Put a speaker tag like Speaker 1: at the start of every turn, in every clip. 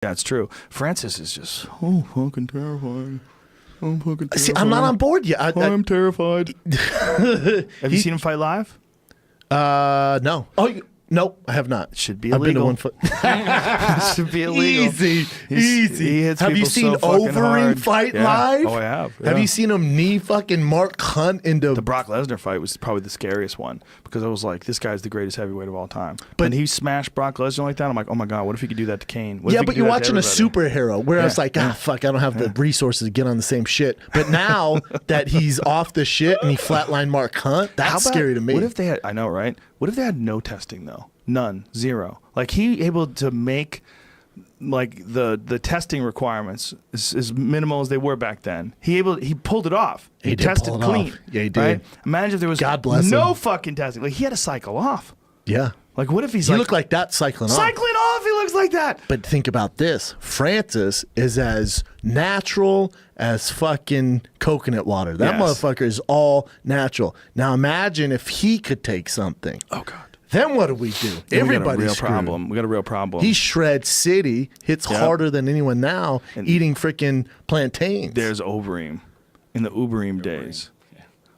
Speaker 1: Yeah, it's true. Francis is just fucking terrifying. I'm fucking terrified.
Speaker 2: See, I'm not on board yet.
Speaker 1: I'm terrified. Have you seen him fight live?
Speaker 2: No. Nope, I have not.
Speaker 1: Should be
Speaker 2: I've been to
Speaker 1: illegal.
Speaker 2: one foot.
Speaker 1: Should be illegal.
Speaker 2: Easy.
Speaker 1: He hits
Speaker 2: have you
Speaker 1: people
Speaker 2: seen
Speaker 1: so fucking
Speaker 2: Overeem
Speaker 1: hard.
Speaker 2: fight
Speaker 1: Yeah.
Speaker 2: live?
Speaker 1: Oh, I have.
Speaker 2: Have you seen him knee fucking Mark Hunt into
Speaker 1: The Brock Lesnar fight was probably the scariest one because I was like, this guy's the greatest heavyweight of all time.
Speaker 2: But-
Speaker 1: But he smashed Brock Lesnar like that. I'm like, oh my God, what if he could do that to Kane? What if
Speaker 2: Yeah,
Speaker 1: he
Speaker 2: but
Speaker 1: could do
Speaker 2: you're
Speaker 1: that to
Speaker 2: watching a
Speaker 1: everybody?
Speaker 2: superhero where it's like, fuck, I don't have the resources to get on the same shit. But now that he's off the shit and he flatlined Mark Hunt,
Speaker 1: How
Speaker 2: that's
Speaker 1: about-
Speaker 2: scary to me.
Speaker 1: What if they had, I know, right? What if they had no testing though? None, zero. Like he able to make like the testing requirements as minimal as they were back then. He pulled it off. He
Speaker 2: did
Speaker 1: tested
Speaker 2: pull it
Speaker 1: clean.
Speaker 2: off. Yeah, he did.
Speaker 1: Right? Imagine if there was
Speaker 2: God bless
Speaker 1: no
Speaker 2: him.
Speaker 1: fucking testing. Like he had to cycle off.
Speaker 2: Yeah.
Speaker 1: Like what if he's
Speaker 2: You
Speaker 1: like
Speaker 2: look like that cycling off.
Speaker 1: cycling off? He looks like that.
Speaker 2: But think about this. Francis is as natural as fucking coconut water. That
Speaker 1: Yes.
Speaker 2: motherfucker is all natural. Now imagine if he could take something.
Speaker 1: Oh God.
Speaker 2: Then what do we do?
Speaker 1: We got a
Speaker 2: Everybody's
Speaker 1: real
Speaker 2: screwed.
Speaker 1: problem. We got a real problem.
Speaker 2: He shreds city, hits
Speaker 1: Yep.
Speaker 2: harder than anyone now, eating freaking plantains.
Speaker 1: There's Overeem in the Overeem days.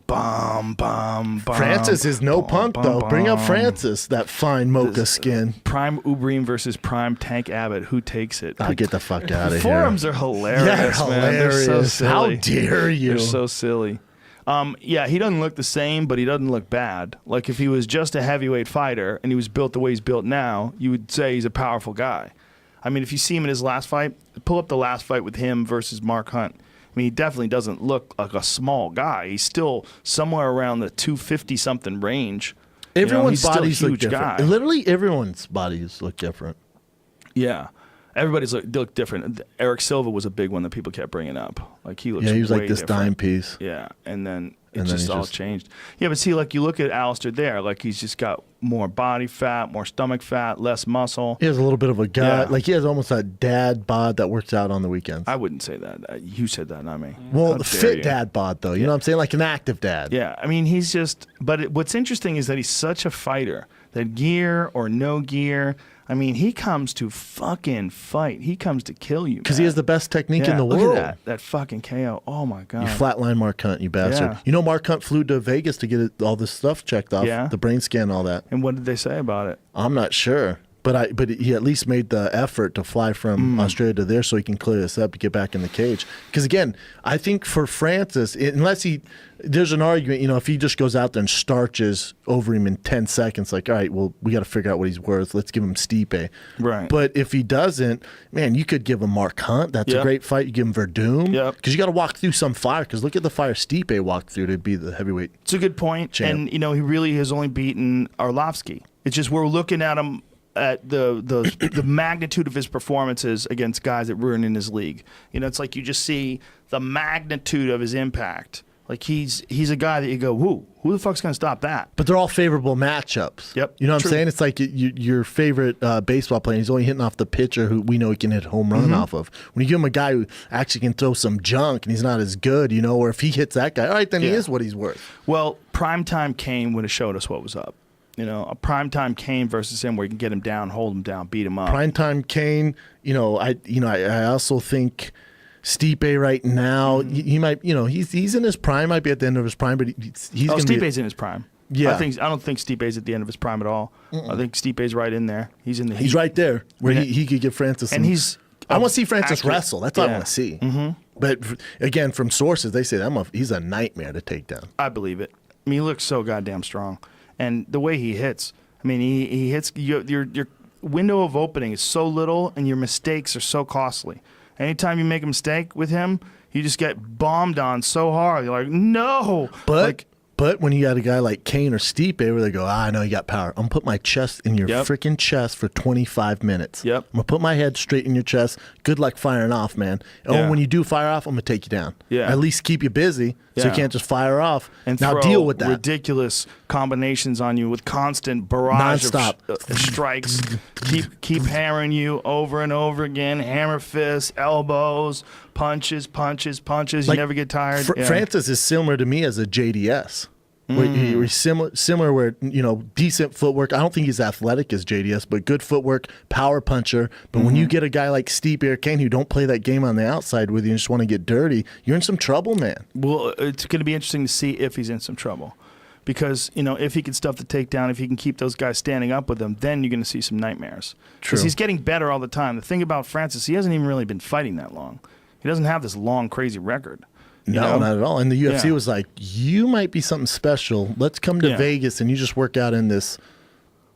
Speaker 1: Bum, bum, bum.
Speaker 2: Francis is no
Speaker 1: bum,
Speaker 2: punk,
Speaker 1: bum,
Speaker 2: though. Bring up
Speaker 1: bum.
Speaker 2: Francis, that fine mocha skin.
Speaker 1: Prime Overeem versus Prime Tank Abbott. Who takes it?
Speaker 2: I'll get the fuck out of here.
Speaker 1: Forums are hilarious,
Speaker 2: Yeah,
Speaker 1: man. They're so
Speaker 2: hilarious.
Speaker 1: silly.
Speaker 2: How dare you?
Speaker 1: They're so silly. Yeah, he doesn't look the same, but he doesn't look bad. Like if he was just a heavyweight fighter and he was built the way he's built now, you would say he's a powerful guy. I mean, if you see him in his last fight, pull up the last fight with him versus Mark Hunt. I mean, he definitely doesn't look like a small guy. He's still somewhere around the 250-something range.
Speaker 2: Everyone's
Speaker 1: he's still a
Speaker 2: bodies look
Speaker 1: huge
Speaker 2: different.
Speaker 1: guy.
Speaker 2: Literally, everyone's bodies look different.
Speaker 1: Yeah. Everybody's look different. Eric Silva was a big one that people kept bringing up. Like he looks
Speaker 2: Yeah, he was
Speaker 1: way
Speaker 2: like this
Speaker 1: different.
Speaker 2: dime piece.
Speaker 1: Yeah, and then
Speaker 2: And then
Speaker 1: just
Speaker 2: he
Speaker 1: all
Speaker 2: just-
Speaker 1: changed. Yeah, but see, like you look at Alistair there, like he's just got more body fat, more stomach fat, less muscle.
Speaker 2: He has a little bit of a guy.
Speaker 1: Yeah.
Speaker 2: Like he has almost a dad bod that works out on the weekends.
Speaker 1: I wouldn't say that. You said that, not me.
Speaker 2: Well,
Speaker 1: How
Speaker 2: the
Speaker 1: dare
Speaker 2: fit
Speaker 1: you.
Speaker 2: dad bod, though. You know what I'm saying? Like an active dad.
Speaker 1: Yeah, I mean, he's just. But what's interesting is that he's such a fighter. That gear or no gear, I mean, he comes to fucking fight. He comes to kill you.
Speaker 2: Because he has the best technique in the
Speaker 1: look
Speaker 2: world.
Speaker 1: at that fucking KO. Oh my God.
Speaker 2: You flatline Mark Hunt, you bastard.
Speaker 1: Yeah.
Speaker 2: You know Mark Hunt flew to Vegas to get all this stuff checked off,
Speaker 1: Yeah.
Speaker 2: the brain scan and all that.
Speaker 1: And what did they say about it?
Speaker 2: I'm not sure. But he at least made the effort to fly from Australia to there so he can clear this up to get back in the cage. Because again, I think for Francis, there's an argument, if he just goes out there and starches Overeem in 10 seconds, like, all right, well, we got to figure out what he's worth. Let's give him Stipe.
Speaker 1: Right.
Speaker 2: But if he doesn't, man, you could give him Mark Hunt. That's a
Speaker 1: Yep.
Speaker 2: great fight. You give him Verdum.
Speaker 1: Yep.
Speaker 2: Because you got to walk through some fire. Because look at the fire Stipe walked through to be the heavyweight.
Speaker 1: It's a good point.
Speaker 2: Champ.
Speaker 1: And, he really has only beaten Arlovsky. It's just we're looking at him at the magnitude of his performances against guys that were in his league. It's like you just see the magnitude of his impact. Like he's a guy that you go, who the fuck's gonna stop that?
Speaker 2: But they're all favorable matchups.
Speaker 1: Yep,
Speaker 2: You know what
Speaker 1: true.
Speaker 2: I'm saying? It's like your favorite baseball player. He's only hitting off the pitcher who we know he can hit home run off of. When you give him a guy who actually can throw some junk and he's not as good, or if he hits that guy, all right, then he
Speaker 1: Yeah.
Speaker 2: is what he's worth.
Speaker 1: Well, Primetime Kane would have showed us what was up. A Primetime Kane versus him where you can get him down, hold him down, beat him up.
Speaker 2: Primetime Kane, I also think Stipe right now, he might, he's in his prime, might be at the end of his prime, but he's going to be.
Speaker 1: Stipe's in his prime.
Speaker 2: Yeah.
Speaker 1: I don't think Stipe's at the end of his prime at all. I think Stipe's right in there. He's in the
Speaker 2: He's
Speaker 1: heat.
Speaker 2: right there where
Speaker 1: Yeah.
Speaker 2: he could give Francis
Speaker 1: And
Speaker 2: some-
Speaker 1: he's
Speaker 2: I want to see Francis
Speaker 1: accurate.
Speaker 2: wrestle. That's all I
Speaker 1: Yeah.
Speaker 2: want to see. But again, from sources, they say he's a nightmare to take down.
Speaker 1: I believe it. I mean, he looks so goddamn strong. And the way he hits, I mean, he hits, your window of opening is so little and your mistakes are so costly. Anytime you make a mistake with him, you just get bombed on so hard. You're like, no.
Speaker 2: But when you got a guy like Kane or Stipe where they go, I know you got power. I'm going to put my chest in your
Speaker 1: Yep.
Speaker 2: freaking chest for 25 minutes.
Speaker 1: Yep.
Speaker 2: I'm going to put my head straight in your chest. Good luck firing off, man. And
Speaker 1: Yeah.
Speaker 2: when you do fire off, I'm going to take you down.
Speaker 1: Yeah.
Speaker 2: At least keep you busy so
Speaker 1: Yeah.
Speaker 2: you can't just fire off.
Speaker 1: And
Speaker 2: now
Speaker 1: throw
Speaker 2: deal with that.
Speaker 1: ridiculous combinations on you with constant barrage
Speaker 2: Nonstop.
Speaker 1: of strikes. keep hammering you over and over again. Hammer fists, elbows, punches. You
Speaker 2: Like,
Speaker 1: never get tired. Yeah.
Speaker 2: Francis is similar to me as a JDS. Where he's similar where, decent footwork. I don't think he's athletic as JDS, but good footwork, power puncher. But when you get a guy like Stipe or Kane who don't play that game on the outside with you and just want to get dirty, you're in some trouble, man.
Speaker 1: Well, it's going to be interesting to see if he's in some trouble. Because, if he can stuff the takedown, if he can keep those guys standing up with him, then you're going to see some nightmares. Because he's getting better all the time. The thing about Francis, he hasn't even really been fighting that long. He doesn't have this long, crazy record.
Speaker 2: No, not at all. And the UFC was like, you might be something special. Let's come to Vegas and you just work out in this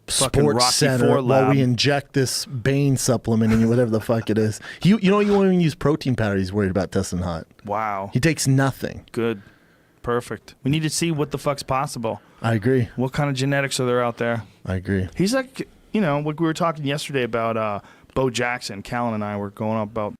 Speaker 2: sports center while we inject this Bane supplement and whatever the fuck it is. You won't even use protein powder. He's worried about testing hot.
Speaker 1: Wow.
Speaker 2: He takes nothing.
Speaker 1: Good. Perfect. We need to see what the fuck's possible.
Speaker 2: I agree.
Speaker 1: What kind of genetics are there out there?
Speaker 2: I agree.
Speaker 1: He's like, what we were talking yesterday about Bo Jackson. Callan and I were going up about